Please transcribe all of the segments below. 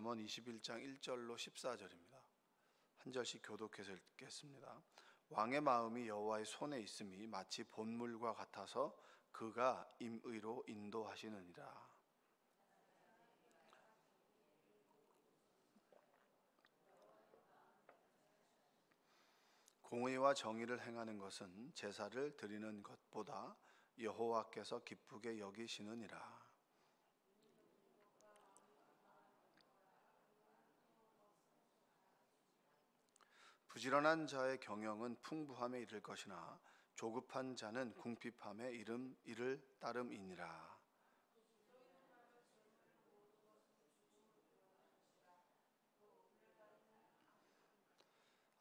잠언 21장 1절로 14절입니다. 한 절씩 교독해서 읽겠습니다. 왕의 마음이 여호와의 손에 있음이 마치 본물과 같아서 그가 임의로 인도하시느니라. 공의와 정의를 행하는 것은 제사를 드리는 것보다 여호와께서 기쁘게 여기시느니라. 부지런한 자의 경영은 풍부함에 이를 것이나 조급한 자는 궁핍함에 이를 따름이니라.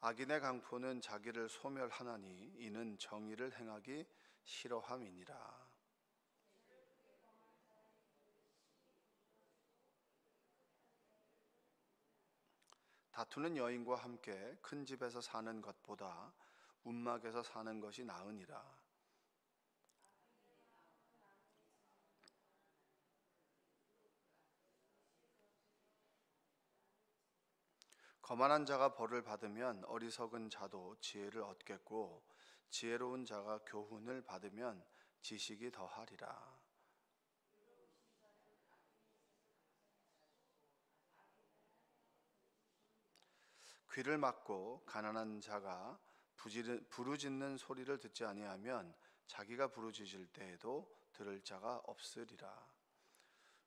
악인의 강포는 자기를 소멸하나니 이는 정의를 행하기 싫어함이니라. 다투는 여인과 함께 큰 집에서 사는 것보다 움막에서 사는 것이 나으니라. 거만한 자가 벌을 받으면 어리석은 자도 지혜를 얻겠고 지혜로운 자가 교훈을 받으면 지식이 더하리라. 귀를 막고 가난한 자가 부르짖는 소리를 듣지 아니하면 자기가 부르짖을 때에도 들을 자가 없으리라.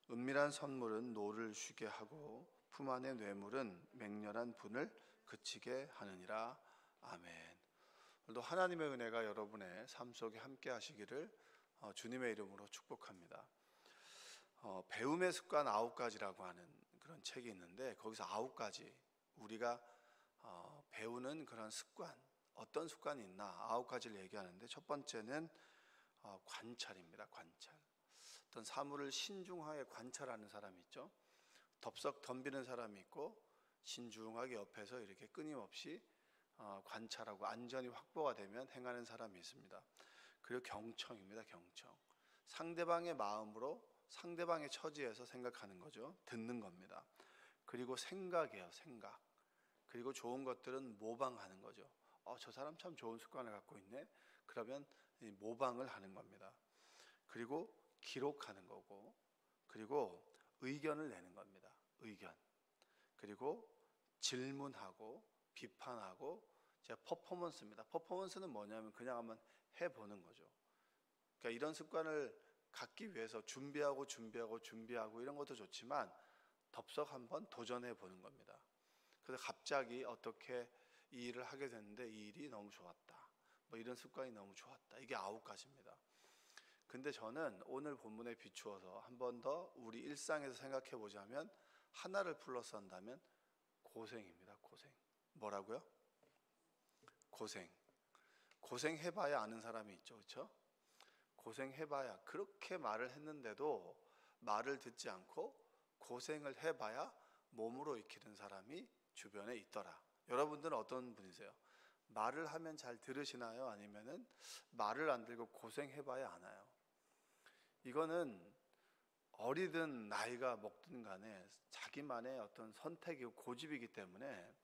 은밀한 선물은 노를 쉬게 하고 품 안의 뇌물은 맹렬한 분을 그치게 하느니라. 아멘. 오늘도 하나님의 은혜가 여러분의 삶 속에 함께 하시기를 주님의 이름으로 축복합니다. 배움의 습관 9가지라고 하는 그런 책이 있는데 거기서 9가지 우리가 배우는 그런 습관, 어떤 습관이 있나 9가지를 얘기하는데 첫 번째는 관찰입니다. 관찰. 어떤 사물을 신중하게 관찰하는 사람이 있죠. 덥석 덤비는 사람이 있고 신중하게 옆에서 이렇게 끊임없이 관찰하고 안전이 확보가 되면 행하는 사람이 있습니다. 그리고 경청입니다. 경청. 상대방의 마음으로 상대방의 처지에서 생각하는 거죠. 듣는 겁니다. 그리고 생각이에요. 생각. 그리고 좋은 것들은 모방하는 거죠. 저 사람 참 좋은 습관을 갖고 있네. 그러면 모방을 하는 겁니다. 그리고 기록하는 거고, 그리고 의견을 내는 겁니다. 의견. 그리고 질문하고 비판하고 제가 퍼포먼스입니다. 퍼포먼스는 뭐냐면 그냥 한번 해보는 거죠. 그러니까 이런 습관을 갖기 위해서 준비하고 이런 것도 좋지만 덥석 한번 도전해 보는 겁니다. 그래서 갑자기 어떻게 이 일을 하게 됐는데 이 일이 너무 좋았다. 뭐 이런 습관이 너무 좋았다. 이게 9가지입니다. 근데 저는 오늘 본문에 비추어서 한 번 더 우리 일상에서 생각해 보자면 하나를 플러스 한다면 고생입니다. 고생. 뭐라고요? 고생. 고생해봐야 아는 사람이 있죠. 그렇죠? 고생해봐야 그렇게 말을 했는데도 말을 듣지 않고 고생을 해봐야 몸으로 익히는 사람이 주변에 있더라. 여러분들은 어떤 분이세요? 말을 하면 잘 들으시나요? 아니면은 말을 안 들고 고생해봐야 아나요? 이거는 어리든 나이가 먹든 간에 자기만의 어떤 선택이고 고집이기 때문에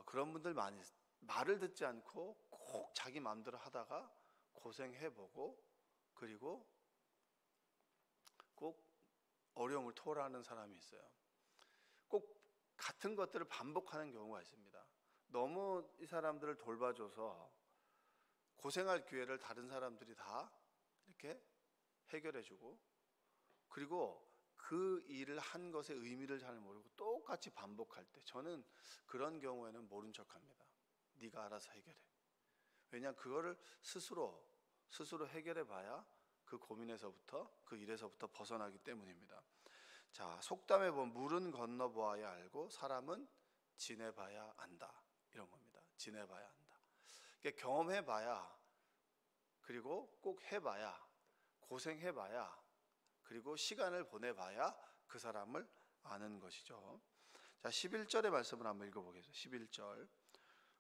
그런 분들 많이 말을 듣지 않고 꼭 자기 마음대로 하다가 고생해보고 그리고 꼭 어려움을 토로하는 사람이 있어요. 꼭 같은 것들을 반복하는 경우가 있습니다. 너무 이 사람들을 돌봐줘서 고생할 기회를 다른 사람들이 다 이렇게 해결해주고 그리고 그 일을 한 것의 의미를 잘 모르고 똑같이 반복할 때 저는 그런 경우에는 모른 척합니다. 네가 알아서 해결해. 왜냐하면 그거를 스스로 해결해 봐야 그 고민에서부터 그 일에서부터 벗어나기 때문입니다. 자, 속담에 보면 물은 건너보아야 알고 사람은 지내봐야 안다. 이런 겁니다. 지내봐야 한다. 그러니까 경험해봐야 그리고 꼭 해봐야 고생해봐야 그리고 시간을 보내봐야 그 사람을 아는 것이죠. 자, 11절의 말씀을 한번 읽어보겠습니다. 11절.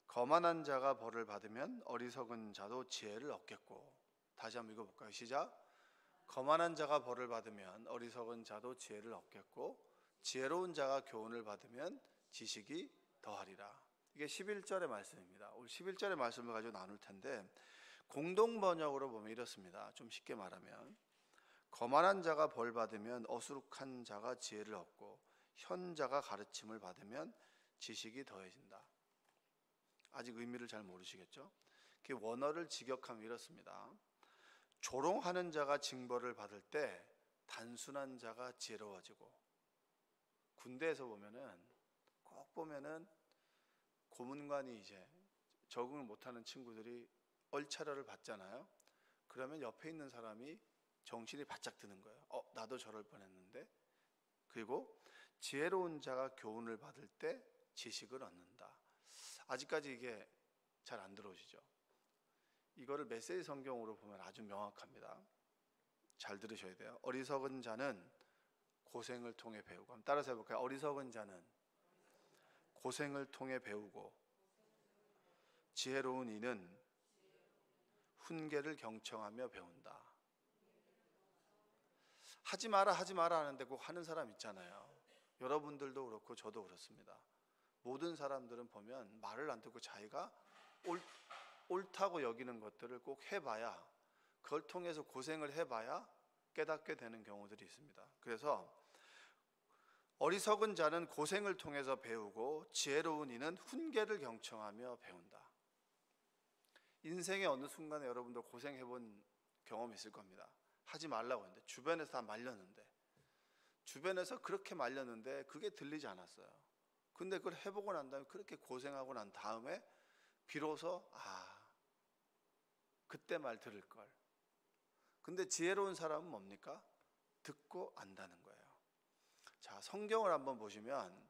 거만한 자가 벌을 받으면 어리석은 자도 지혜를 얻겠고. 다시 한번 읽어볼까요? 시작. 거만한 자가 벌을 받으면 어리석은 자도 지혜를 얻겠고 지혜로운 자가 교훈을 받으면 지식이 더하리라. 이게 11절의 말씀입니다. 오늘 11절의 말씀을 가지고 나눌 텐데, 공동 번역으로 보면 이렇습니다. 좀 쉽게 말하면, 거만한 자가 벌 받으면 어수룩한 자가 지혜를 얻고 현자가 가르침을 받으면 지식이 더해진다. 아직 의미를 잘 모르시겠죠? 그 원어를 직역하면 이렇습니다. 조롱하는 자가 징벌을 받을 때 단순한 자가 지혜로워지고, 군대에서 꼭 보면은 고문관이 이제 적응을 못하는 친구들이 얼차려를 받잖아요. 그러면 옆에 있는 사람이 정신이 바짝 드는 거예요. 나도 저럴 뻔했는데. 그리고 지혜로운 자가 교훈을 받을 때 지식을 얻는다. 아직까지 이게 잘 안 들어오시죠? 이거를 메시지 성경으로 보면 아주 명확합니다. 잘 들으셔야 돼요. 어리석은 자는 고생을 통해 배우고. 한번 따라서 해볼까요? 어리석은 자는 고생을 통해 배우고, 지혜로운 이는 훈계를 경청하며 배운다. 하지 마라 하는데 꼭 하는 사람 있잖아요. 여러분들도 그렇고 저도 그렇습니다. 모든 사람들은 보면 말을 안 듣고 자기가 옳다고 여기는 것들을 꼭 해봐야, 그걸 통해서 고생을 해봐야 깨닫게 되는 경우들이 있습니다. 그래서 어리석은 자는 고생을 통해서 배우고 지혜로운 이는 훈계를 경청하며 배운다. 인생의 어느 순간에 여러분도 고생해본 경험이 있을 겁니다. 하지 말라고 했는데, 주변에서 다 말렸는데, 주변에서 그렇게 말렸는데 그게 들리지 않았어요. 근데 그걸 해보고 난 다음에, 그렇게 고생하고 난 다음에 비로소 그때 말 들을 걸. 근데 지혜로운 사람은 뭡니까? 듣고 안다는 거예요. 자, 성경을 한번 보시면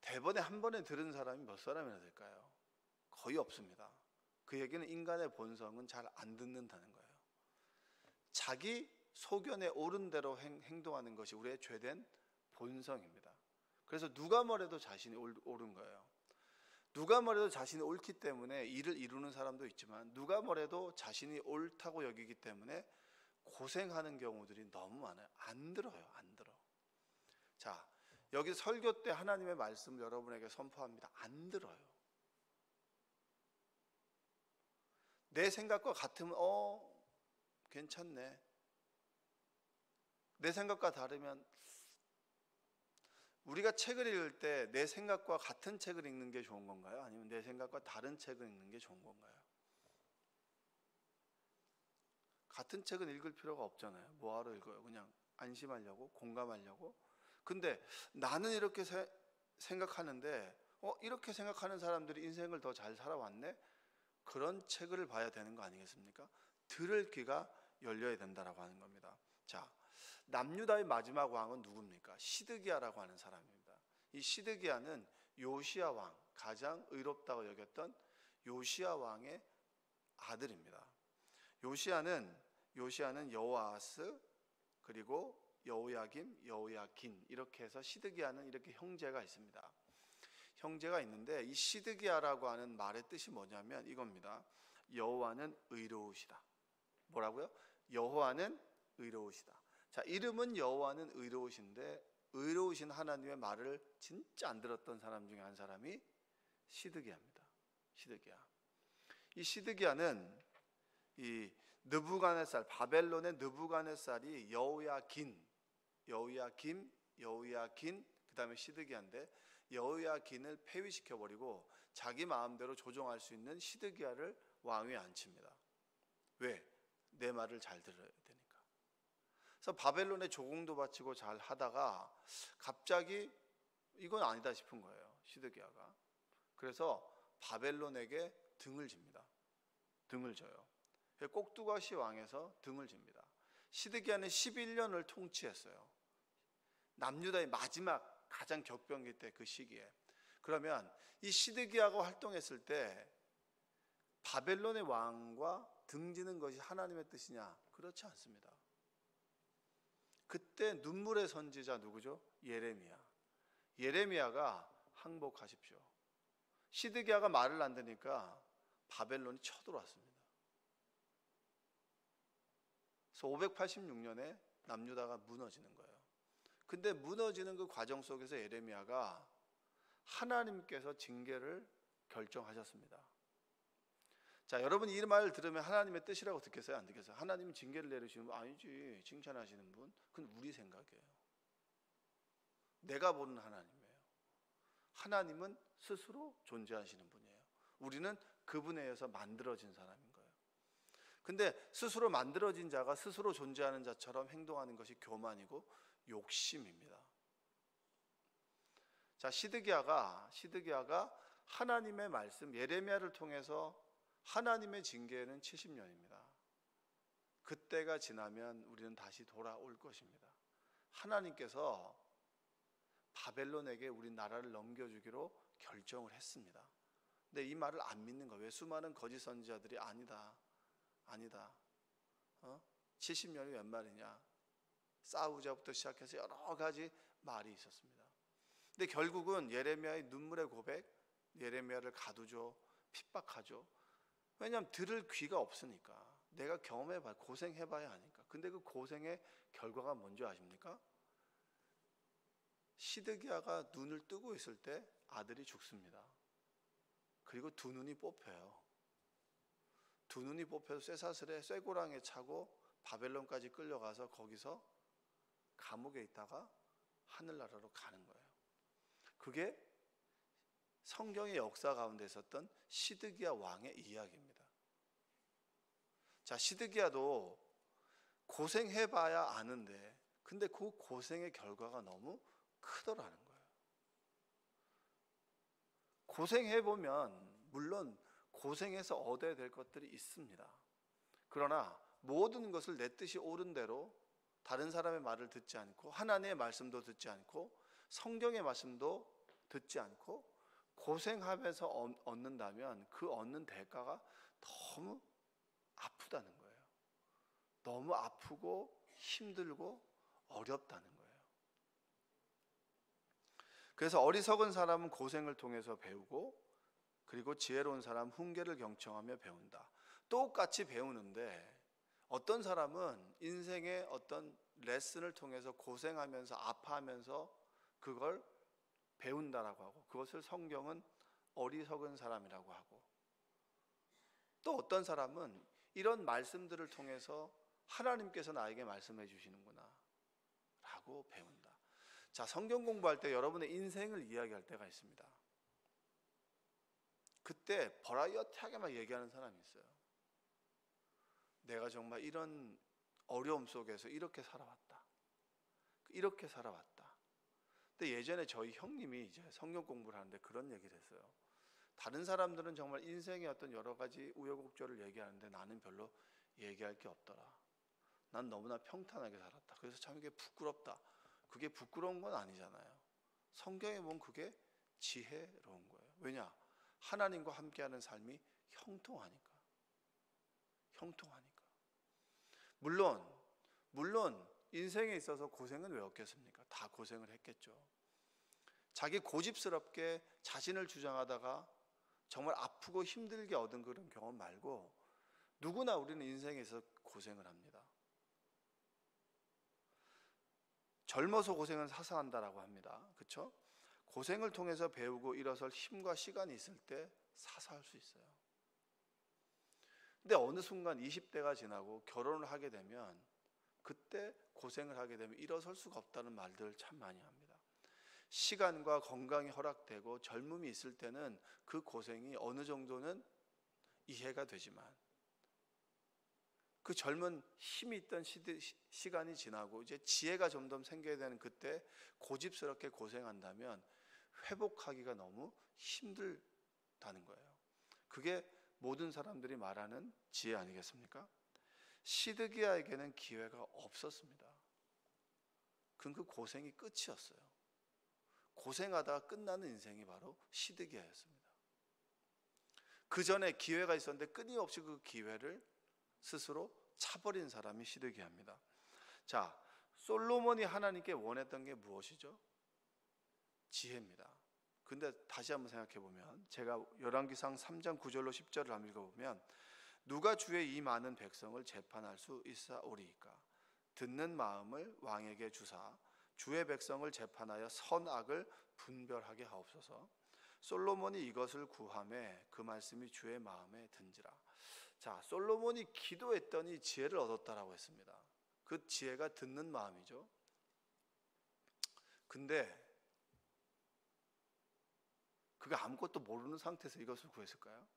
대번에 한 번에 들은 사람이 몇 사람이나 될까요? 거의 없습니다. 그 얘기는 인간의 본성은 잘 안 듣는다는 거예요. 자기 소견에 옳은 대로 행동하는 것이 우리의 죄된 본성입니다. 그래서 누가 뭐래도 자신이 옳은 거예요. 누가 뭐래도 자신이 옳기 때문에 일을 이루는 사람도 있지만, 누가 뭐래도 자신이 옳다고 여기기 때문에 고생하는 경우들이 너무 많아요. 안 들어요. 안 들어. 자, 여기 설교 때 하나님의 말씀을 여러분에게 선포합니다. 안 들어요. 내 생각과 같으면 괜찮네. 내 생각과 다르면, 우리가 책을 읽을 때 내 생각과 같은 책을 읽는 게 좋은 건가요? 아니면 내 생각과 다른 책을 읽는 게 좋은 건가요? 같은 책은 읽을 필요가 없잖아요. 뭐하러 읽어요? 그냥 안심하려고, 공감하려고. 근데 나는 이렇게 생각하는데 이렇게 생각하는 사람들이 인생을 더 잘 살아왔네? 그런 책을 봐야 되는 거 아니겠습니까? 들을 귀가 열려야 된다라고 하는 겁니다. 자, 남유다의 마지막 왕은 누굽니까? 시드기야라고 하는 사람입니다. 이 시드기야는 요시야 왕, 가장 의롭다고 여겼던 요시야 왕의 아들입니다. 요시야는 여호아스, 그리고 여호야김, 여호야긴, 이렇게 해서 시드기야는 이렇게 형제가 있습니다. 형제가 있는데, 이 시드기야라고 하는 말의 뜻이 뭐냐면 이겁니다. 여호와는 의로우시다. 뭐라고요? 여호와는 의로우시다. 자, 이름은 여호와는 의로우신데, 의로우신 하나님의 말을 진짜 안 들었던 사람 중에 한 사람이 시드기야입니다. 시드기야. 이 시드기야는 이 느부갓네살, 바벨론의 느부갓네살이 여호야긴, 그 다음에 시드기야인데, 여호야긴을 폐위시켜버리고 자기 마음대로 조종할 수 있는 시드기야를 왕위에 앉힙니다. 왜? 내 말을 잘 들어야 되니까. 그래서 바벨론에 조공도 바치고 잘 하다가 갑자기 이건 아니다 싶은 거예요, 시드기야가. 그래서 바벨론에게 등을 집니다. 등을 져요. 꼭두가시 왕에서 등을 집니다. 시드기야는 11년을 통치했어요. 남유다의 마지막 가장 격변기 때 그 시기에. 그러면 이 시드기야가 활동했을 때 바벨론의 왕과 등지는 것이 하나님의 뜻이냐? 그렇지 않습니다. 그때 눈물의 선지자 누구죠? 예레미야가 항복하십시오. 시드기야가 말을 안 듣니까 바벨론이 쳐들어왔습니다. 그래서 586년에 남유다가 무너지는 거예요. 근데 무너지는 그 과정 속에서 예레미야가 하나님께서 징계를 결정하셨습니다. 자, 여러분 이 말을 들으면 하나님의 뜻이라고 듣겠어요? 안 듣겠어요? 하나님이 징계를 내리시는 분 아니지. 칭찬하시는 분 그건 우리 생각이에요. 내가 보는 하나님이에요. 하나님은 스스로 존재하시는 분이에요. 우리는 그분에 의해서 만들어진 사람인 거예요. 근데 스스로 만들어진 자가 스스로 존재하는 자처럼 행동하는 것이 교만이고 욕심입니다. 자, 시드기야가 하나님의 말씀 예레미야를 통해서 하나님의 징계는 70년입니다. 그때가 지나면 우리는 다시 돌아올 것입니다. 하나님께서 바벨론에게 우리 나라를 넘겨주기로 결정을 했습니다. 근데 이 말을 안 믿는 거예요. 왜? 수많은 거짓 선지자들이 아니다. 70년이 웬 말이냐. 싸우자부터 시작해서 여러 가지 말이 있었습니다. 근데 결국은 예레미야의 눈물의 고백, 예레미야를 가두죠. 핍박하죠. 왜냐하면 들을 귀가 없으니까. 내가 경험해봐야, 고생해봐야 하니까. 근데 그 고생의 결과가 뭔지 아십니까? 시드기야가 눈을 뜨고 있을 때 아들이 죽습니다. 그리고 두 눈이 뽑혀요. 두 눈이 뽑혀서 쇠사슬에 쇠고랑에 차고 바벨론까지 끌려가서 거기서 감옥에 있다가 하늘나라로 가는 거예요. 그게 성경의 역사 가운데 있었던 시드기야 왕의 이야기입니다. 자, 시드기야도 고생해봐야 아는데 근데 그 고생의 결과가 너무 크더라는 거예요. 고생해보면 물론 고생해서 얻어야 될 것들이 있습니다. 그러나 모든 것을 내 뜻이 옳은 대로 다른 사람의 말을 듣지 않고 하나님의 말씀도 듣지 않고 성경의 말씀도 듣지 않고 고생하면서 얻는다면 그 얻는 대가가 너무 아프다는 거예요. 너무 아프고 힘들고 어렵다는 거예요. 그래서 어리석은 사람은 고생을 통해서 배우고 그리고 지혜로운 사람은 훈계를 경청하며 배운다. 똑같이 배우는데 어떤 사람은 인생의 어떤 레슨을 통해서 고생하면서 아파하면서 그걸 배운다라고 하고 그것을 성경은 어리석은 사람이라고 하고 또 어떤 사람은 이런 말씀들을 통해서 하나님께서 나에게 말씀해 주시는구나 라고 배운다. 자, 성경 공부할 때 여러분의 인생을 이야기할 때가 있습니다. 그때 버라이어티하게만 얘기하는 사람이 있어요. 내가 정말 이런 어려움 속에서 이렇게 살아왔다. 이렇게 살아왔다. 근데 예전에 저희 형님이 이제 성경 공부를 하는데 그런 얘기를 했어요. 다른 사람들은 정말 인생의 어떤 여러 가지 우여곡절을 얘기하는데 나는 별로 얘기할 게 없더라. 난 너무나 평탄하게 살았다. 그래서 참 이게 부끄럽다. 그게 부끄러운 건 아니잖아요. 성경에 보면 그게 지혜로운 거예요. 왜냐? 하나님과 함께하는 삶이 형통하니까. 물론 인생에 있어서 고생은 왜 없겠습니까? 다 고생을 했겠죠. 자기 고집스럽게 자신을 주장하다가 정말 아프고 힘들게 얻은 그런 경험 말고 누구나 우리는 인생에서 고생을 합니다. 젊어서 고생은 사사한다라고 합니다. 그렇죠? 고생을 통해서 배우고 일어설 힘과 시간이 있을 때 사사할 수 있어요. 근데 어느 순간 20대가 지나고 결혼을 하게 되면 그때 고생을 하게 되면 일어설 수가 없다는 말들을 참 많이 합니다. 시간과 건강이 허락되고 젊음이 있을 때는 그 고생이 어느 정도는 이해가 되지만 그 젊은 힘이 있던 시간이 지나고 이제 지혜가 점점 생겨야 되는 그때 고집스럽게 고생한다면 회복하기가 너무 힘들다는 거예요. 그게 모든 사람들이 말하는 지혜 아니겠습니까? 시드기야에게는 기회가 없었습니다. 그건 그 고생이 끝이었어요. 고생하다가 끝나는 인생이 바로 시드기야였습니다. 그 전에 기회가 있었는데 끊임없이 그 기회를 스스로 차버린 사람이 시드기야입니다. 자, 솔로몬이 하나님께 원했던 게 무엇이죠? 지혜입니다. 근데 다시 한번 생각해 보면 제가 열왕기상 3장 9절로 10절을 한번 읽어보면 누가 주의 이 많은 백성을 재판할 수 있사오리이까? 듣는 마음을 왕에게 주사 주의 백성을 재판하여 선악을 분별하게 하옵소서. 솔로몬이 이것을 구하매 그 말씀이 주의 마음에 든지라. 자, 솔로몬이 기도했더니 지혜를 얻었다라고 했습니다. 그 지혜가 듣는 마음이죠. 근데 그가 아무것도 모르는 상태에서 이것을 구했을까요?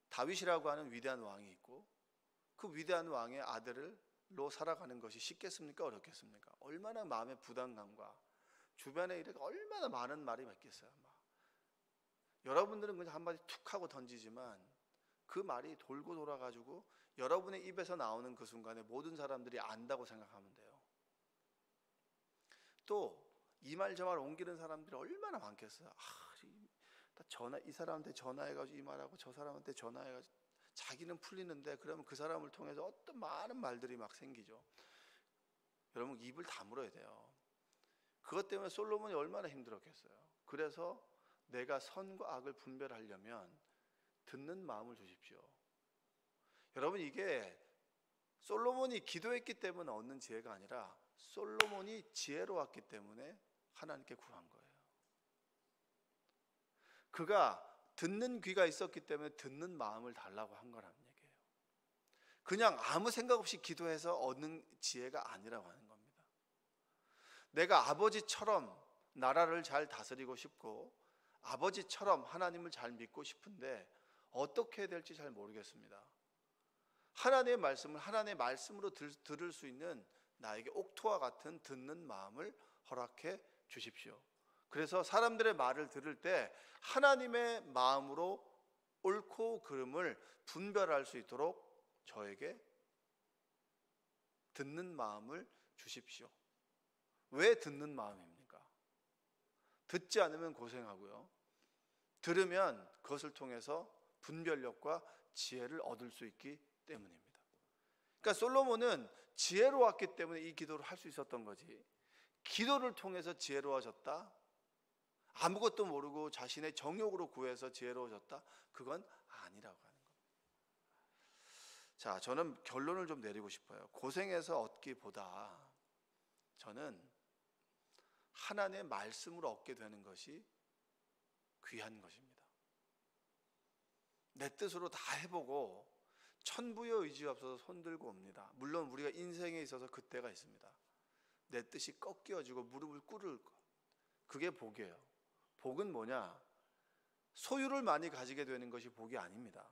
다윗이라고 하는 위대한 왕이 있고 그 위대한 왕의 아들로 살아가는 것이 쉽겠습니까? 어렵겠습니까? 얼마나 마음의 부담감과 주변에 이렇게 얼마나 많은 말이 있겠어요. 여러분들은 그냥 한마디 툭 하고 던지지만 그 말이 돌고 돌아가지고 여러분의 입에서 나오는 그 순간에 모든 사람들이 안다고 생각하면 돼요. 또 이 말 저 말 옮기는 사람들이 얼마나 많겠어요. 이 사람한테 전화해가지고 이 말하고 저 사람한테 전화해가지고 자기는 풀리는데 그러면 그 사람을 통해서 어떤 많은 말들이 막 생기죠. 여러분 입을 다물어야 돼요. 그것 때문에 솔로몬이 얼마나 힘들었겠어요. 그래서 내가 선과 악을 분별하려면 듣는 마음을 주십시오. 여러분 이게 솔로몬이 기도했기 때문에 얻는 지혜가 아니라 솔로몬이 지혜로웠기 때문에 하나님께 구한 거예요. 그가 듣는 귀가 있었기 때문에 듣는 마음을 달라고 한 거라는 얘기예요. 그냥 아무 생각 없이 기도해서 얻는 지혜가 아니라고 하는 겁니다. 내가 아버지처럼 나라를 잘 다스리고 싶고 아버지처럼 하나님을 잘 믿고 싶은데 어떻게 해야 될지 잘 모르겠습니다. 하나님의 말씀을 하나님의 말씀으로 들을 수 있는 나에게 옥토와 같은 듣는 마음을 허락해 주십시오. 그래서 사람들의 말을 들을 때 하나님의 마음으로 옳고 그름을 분별할 수 있도록 저에게 듣는 마음을 주십시오. 왜 듣는 마음입니까? 듣지 않으면 고생하고요. 들으면 그것을 통해서 분별력과 지혜를 얻을 수 있기 때문입니다. 그러니까 솔로몬은 지혜로웠기 때문에 이 기도를 할 수 있었던 거지, 기도를 통해서 지혜로워졌다, 아무것도 모르고 자신의 정욕으로 구해서 지혜로워졌다, 그건 아니라고 하는 겁니다. 자, 저는 결론을 좀 내리고 싶어요. 고생해서 얻기보다 저는 하나님의 말씀으로 얻게 되는 것이 귀한 것입니다. 내 뜻으로 다 해보고 천부의 의지가 없어서 손들고 옵니다. 물론 우리가 인생에 있어서 그때가 있습니다. 내 뜻이 꺾여지고 무릎을 꿇을 것, 그게 복이에요. 복은 뭐냐? 소유를 많이 가지게 되는 것이 복이 아닙니다.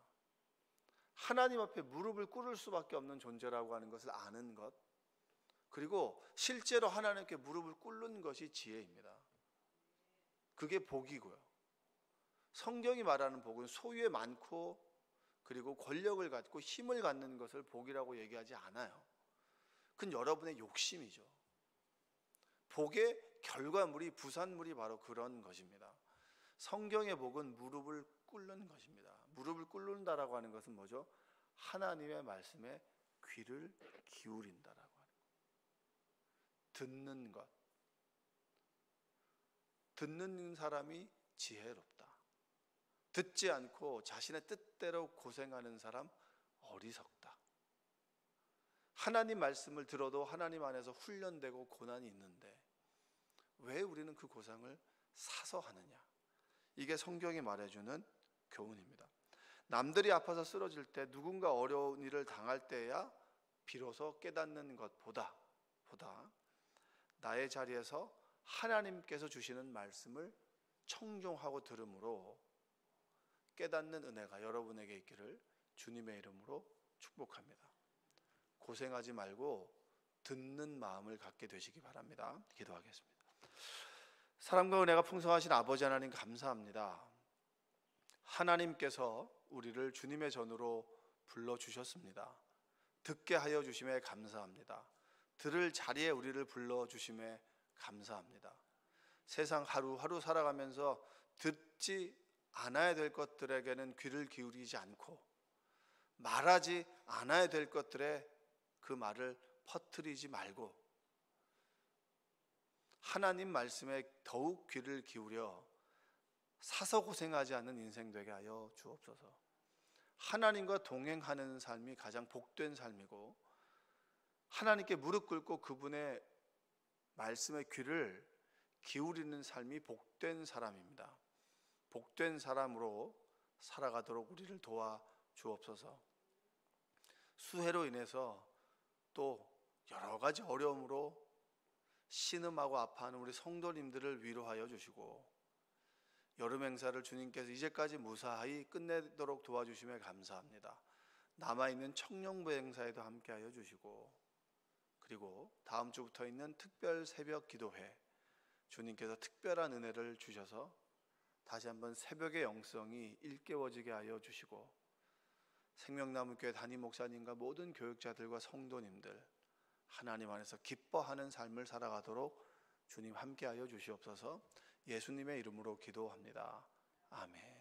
하나님 앞에 무릎을 꿇을 수밖에 없는 존재라고 하는 것을 아는 것, 그리고 실제로 하나님께 무릎을 꿇는 것이 지혜입니다. 그게 복이고요. 성경이 말하는 복은 소유에 많고 그리고 권력을 갖고 힘을 갖는 것을 복이라고 얘기하지 않아요. 그건 여러분의 욕심이죠. 복의 결과물이, 부산물이 바로 그런 것입니다. 성경의 복은 무릎을 꿇는 것입니다. 무릎을 꿇는다라고 하는 것은 뭐죠? 하나님의 말씀에 귀를 기울인다라고 하는 것. 듣는 것. 듣는 사람이 지혜롭다. 듣지 않고 자신의 뜻대로 고생하는 사람 어리석다. 하나님 말씀을 들어도 하나님 안에서 훈련되고 고난이 있는데 왜 우리는 그 고생을 사서 하느냐? 이게 성경이 말해주는 교훈입니다. 남들이 아파서 쓰러질 때, 누군가 어려운 일을 당할 때야 비로소 깨닫는 것보다 나의 자리에서 하나님께서 주시는 말씀을 청종하고 들음으로 깨닫는 은혜가 여러분에게 있기를 주님의 이름으로 축복합니다. 고생하지 말고 듣는 마음을 갖게 되시기 바랍니다. 기도하겠습니다. 사랑과 은혜가 풍성하신 아버지 하나님, 감사합니다. 하나님께서 우리를 주님의 전으로 불러주셨습니다. 듣게 하여 주심에 감사합니다. 들을 자리에 우리를 불러주심에 감사합니다. 세상 하루하루 살아가면서 듣지 않아야 될 것들에게는 귀를 기울이지 않고 말하지 않아야 될 것들에 그 말을 퍼뜨리지 말고 하나님 말씀에 더욱 귀를 기울여 사서 고생하지 않는 인생 되게 하여 주옵소서. 하나님과 동행하는 삶이 가장 복된 삶이고 하나님께 무릎 꿇고 그분의 말씀의 귀를 기울이는 삶이 복된 사람입니다. 복된 사람으로 살아가도록 우리를 도와 주옵소서. 수해로 인해서 또 여러 가지 어려움으로 신음하고 아파하는 우리 성도님들을 위로하여 주시고, 여름 행사를 주님께서 이제까지 무사히 끝내도록 도와주심에 감사합니다. 남아있는 청년부 행사에도 함께하여 주시고, 그리고 다음 주부터 있는 특별 새벽 기도회, 주님께서 특별한 은혜를 주셔서 다시 한번 새벽의 영성이 일깨워지게 하여 주시고, 생명나무교회 담임 목사님과 모든 교육자들과 성도님들 하나님 안에서 기뻐하는 삶을 살아가도록 주님 함께하여 주시옵소서. 예수님의 이름으로 기도합니다. 아멘.